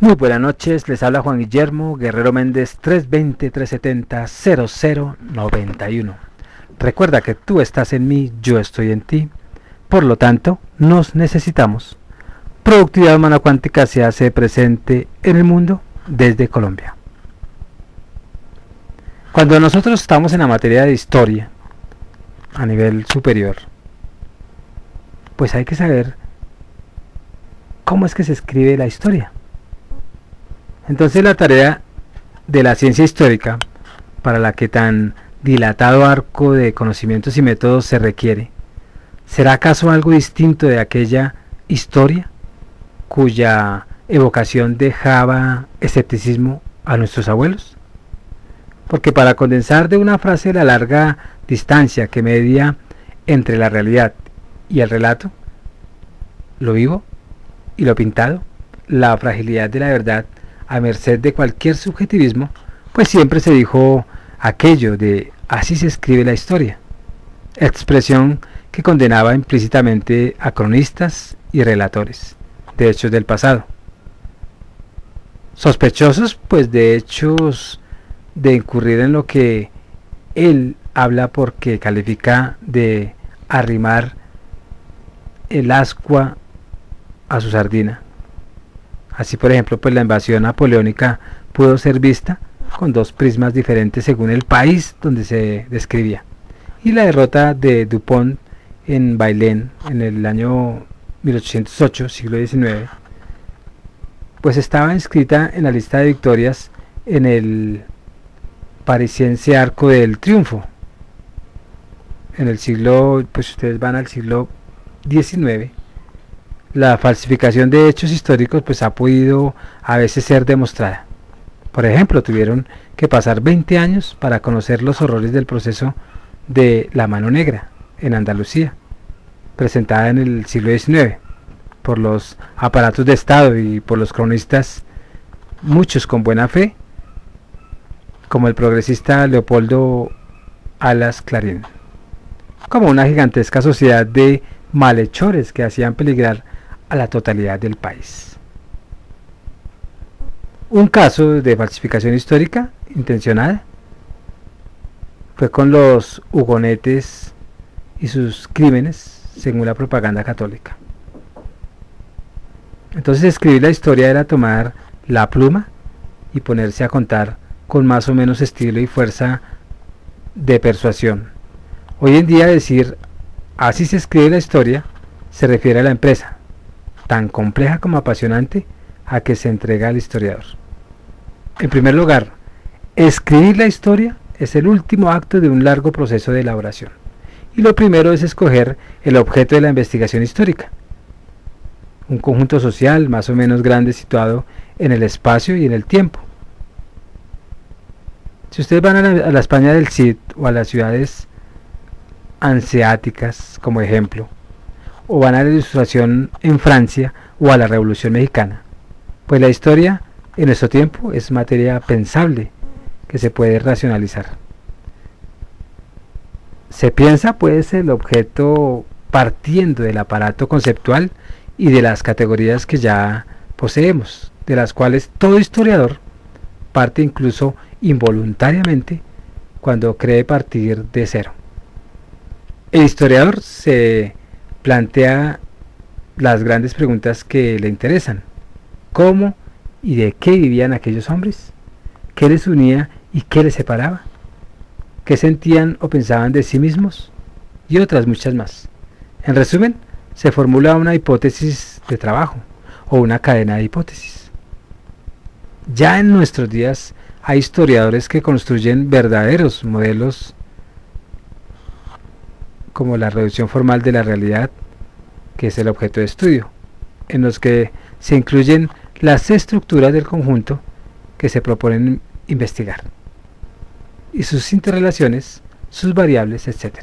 Muy buenas noches, les habla Juan Guillermo Guerrero Méndez 320-370-0091. Recuerda que tú estás en mí, yo estoy en ti, por lo tanto, nos necesitamos. Productividad Humana Cuántica se hace presente en el mundo desde Colombia. Cuando nosotros estamos en la materia de historia, a nivel superior, pues hay que saber cómo es que se escribe la historia. Entonces la tarea de la ciencia histórica, para la que tan dilatado arco de conocimientos y métodos se requiere, ¿será acaso algo distinto de aquella historia cuya evocación dejaba escepticismo a nuestros abuelos? Porque para condensar de una frase la larga distancia que media entre la realidad y el relato, lo vivo y lo pintado, la fragilidad de la verdad a merced de cualquier subjetivismo, pues siempre se dijo aquello de así se escribe la historia, expresión que condenaba implícitamente a cronistas y relatores de hechos del pasado, sospechosos pues de hechos de incurrir en lo que él habla porque califica de arrimar el ascua a su sardina. Así, por ejemplo, pues la invasión napoleónica pudo ser vista con dos prismas diferentes según el país donde se describía. Y la derrota de Dupont en Bailén en el año 1808, siglo XIX, pues estaba inscrita en la lista de victorias en el parisiense Arco del Triunfo. En el siglo, pues ustedes van al siglo XIX, la falsificación de hechos históricos pues ha podido a veces ser demostrada. Por ejemplo, tuvieron que pasar 20 años para conocer los horrores del proceso de la mano negra en Andalucía, presentada en el siglo XIX por los aparatos de Estado y por los cronistas, muchos con buena fe, como el progresista Leopoldo Alas Clarín, como una gigantesca sociedad de malhechores que hacían peligrar a la totalidad del país. Un caso de falsificación histórica intencionada fue con los hugonetes y sus crímenes según la propaganda católica. Entonces escribir la historia era tomar la pluma y ponerse a contar con más o menos estilo y fuerza de persuasión. Hoy en día decir así se escribe la historia se refiere a la empresa, tan compleja como apasionante, a que se entrega al historiador. En primer lugar, escribir la historia es el último acto de un largo proceso de elaboración. Y lo primero es escoger el objeto de la investigación histórica. Un conjunto social más o menos grande situado en el espacio y en el tiempo. Si ustedes van a la España del Cid o a las ciudades hanseáticas como ejemplo, o van a la ilustración en Francia o a la Revolución Mexicana, pues la historia en nuestro tiempo es materia pensable que se puede racionalizar. Se piensa pues el objeto partiendo del aparato conceptual y de las categorías que ya poseemos, de las cuales todo historiador parte incluso involuntariamente cuando cree partir de cero. El historiador se plantea las grandes preguntas que le interesan. ¿Cómo y de qué vivían aquellos hombres? ¿Qué les unía y qué les separaba? ¿Qué sentían o pensaban de sí mismos? Y otras muchas más. En resumen, se formula una hipótesis de trabajo o una cadena de hipótesis. Ya en nuestros días hay historiadores que construyen verdaderos modelos como la reducción formal de la realidad, que es el objeto de estudio, en los que se incluyen las estructuras del conjunto que se proponen investigar, y sus interrelaciones, sus variables, etc.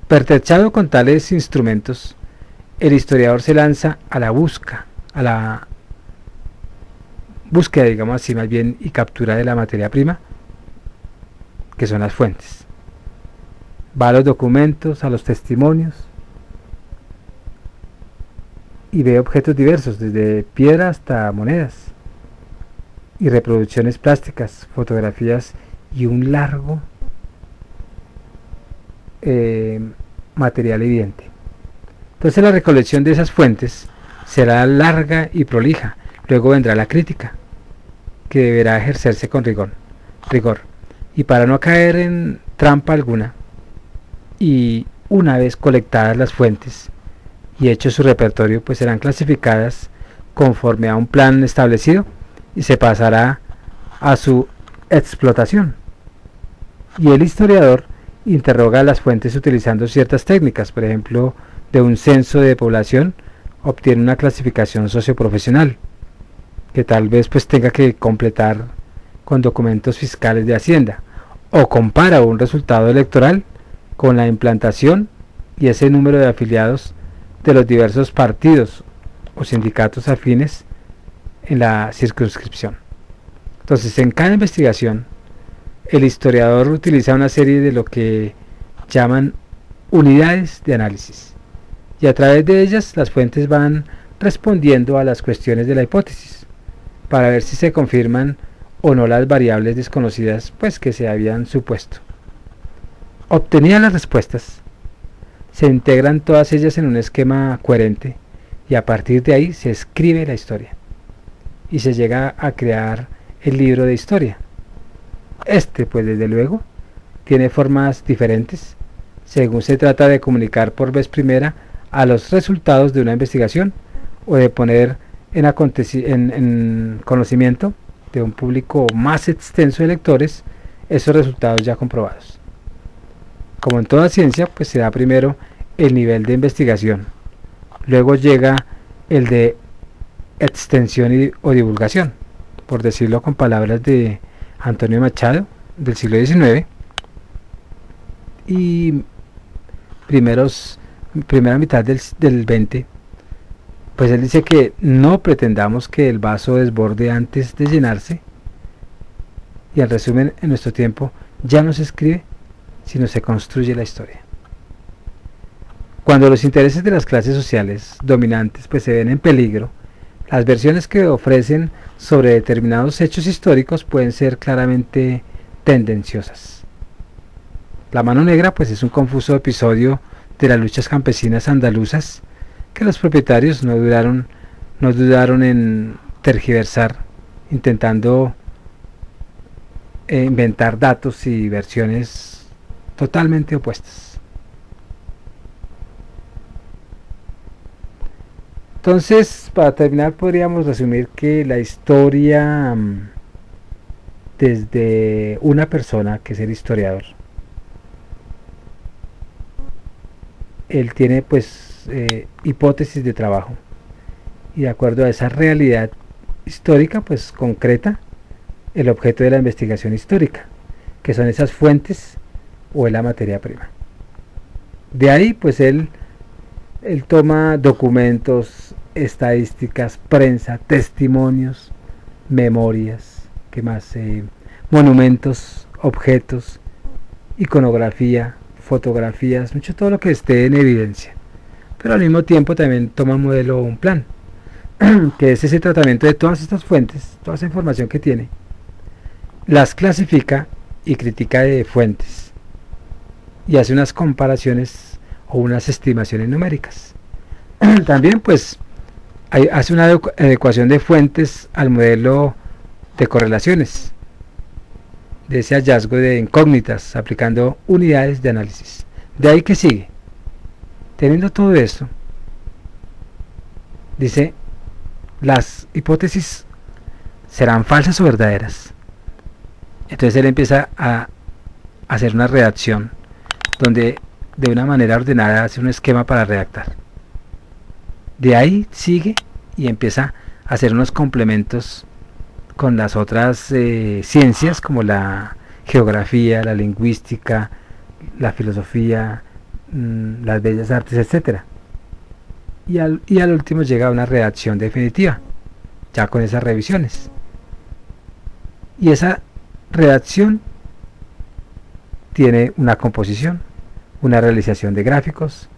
Pertrechado con tales instrumentos, el historiador se lanza a la búsqueda, digamos así, más bien, y captura de la materia prima, que son las fuentes. Va a los documentos, a los testimonios, y ve objetos diversos, desde piedra hasta monedas, y reproducciones plásticas, fotografías y un largo material evidente. Entonces la recolección de esas fuentes será larga y prolija. Luego vendrá la crítica, que deberá ejercerse con rigor. Y para no caer en trampa alguna, y una vez colectadas las fuentes y hecho su repertorio, pues serán clasificadas conforme a un plan establecido y se pasará a su explotación. Y el historiador interroga las fuentes utilizando ciertas técnicas, por ejemplo, de un censo de población obtiene una clasificación socioprofesional que tal vez pues tenga que completar con documentos fiscales de Hacienda, o compara un resultado electoral con la implantación y ese número de afiliados de los diversos partidos o sindicatos afines en la circunscripción. Entonces, en cada investigación, el historiador utiliza una serie de lo que llaman unidades de análisis, y a través de ellas las fuentes van respondiendo a las cuestiones de la hipótesis, para ver si se confirman o no las variables desconocidas pues que se habían supuesto. Obtenidas las respuestas, se integran todas ellas en un esquema coherente y a partir de ahí se escribe la historia y se llega a crear el libro de historia. Este, pues desde luego, tiene formas diferentes según se trata de comunicar por vez primera a los resultados de una investigación o de poner en conocimiento de un público más extenso de lectores esos resultados ya comprobados. Como en toda ciencia, pues se da primero el nivel de investigación, luego llega el de extensión o divulgación, por decirlo con palabras de Antonio Machado del siglo XIX, y primera mitad del XX, pues él dice que no pretendamos que el vaso desborde antes de llenarse, y en resumen, en nuestro tiempo ya no se escribe, sino se construye la historia. Cuando los intereses de las clases sociales dominantes pues se ven en peligro, las versiones que ofrecen sobre determinados hechos históricos pueden ser claramente tendenciosas. La mano negra pues es un confuso episodio de las luchas campesinas andaluzas que los propietarios no dudaron en tergiversar, intentando inventar datos y versiones totalmente opuestas. Entonces, para terminar, podríamos resumir que la historia, desde una persona que es el historiador, él tiene pues hipótesis de trabajo, y de acuerdo a esa realidad histórica pues concreta el objeto de la investigación histórica, que son esas fuentes o la materia prima. De ahí pues él toma documentos, estadísticas, prensa, testimonios, memorias, ¿qué más? Monumentos, objetos, iconografía, fotografías, mucho todo lo que esté en evidencia. Pero al mismo tiempo también toma un modelo o un plan, que es ese tratamiento de todas estas fuentes, toda esa información que tiene, las clasifica y critica de fuentes, y hace unas comparaciones o unas estimaciones numéricas. También pues hace una adecuación de fuentes al modelo de correlaciones, de ese hallazgo de incógnitas, aplicando unidades de análisis. De ahí que sigue, teniendo todo esto, dice, las hipótesis serán falsas o verdaderas. Entonces él empieza a hacer una redacción donde de una manera ordenada hace un esquema para redactar. De ahí sigue y empieza a hacer unos complementos con las otras ciencias como la geografía, la lingüística, la filosofía, las bellas artes, etcétera. Y al último llega a una redacción definitiva, ya con esas revisiones. Y esa redacción tiene una composición, una realización de gráficos,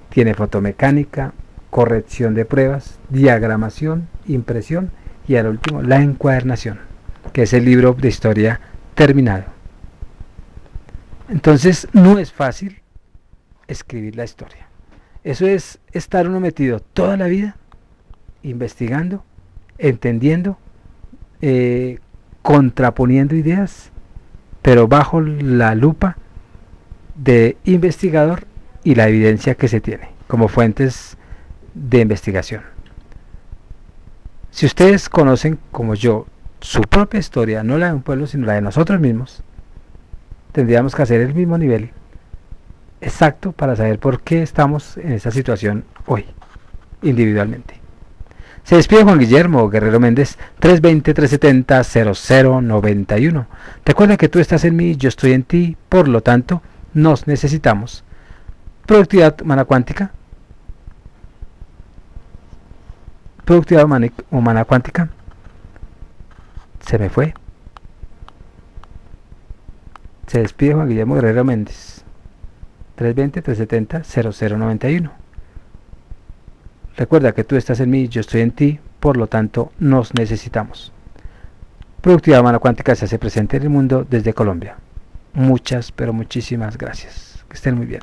tiene fotomecánica, corrección de pruebas, diagramación, impresión y al último la encuadernación, que es el libro de historia terminado. Entonces no es fácil escribir la historia. Eso es estar uno metido toda la vida investigando, entendiendo, contraponiendo ideas, pero bajo la lupa de investigador y la evidencia que se tiene como fuentes de investigación. Si ustedes conocen, como yo, su propia historia, no la de un pueblo, sino la de nosotros mismos, tendríamos que hacer el mismo nivel exacto para saber por qué estamos en esa situación hoy, individualmente. Se despide Juan Guillermo Guerrero Méndez, 320-370-0091. Recuerda que tú estás en mí, yo estoy en ti, por lo tanto, nos necesitamos. Productividad humana cuántica. Productividad humana cuántica. Se me fue. Se despide Juan Guillermo Guerrero Méndez, 320-370-0091. Recuerda que tú estás en mí, yo estoy en ti, por lo tanto nos necesitamos. Productividad humana cuántica se hace presente en el mundo desde Colombia. Muchas, pero muchísimas gracias. Que estén muy bien.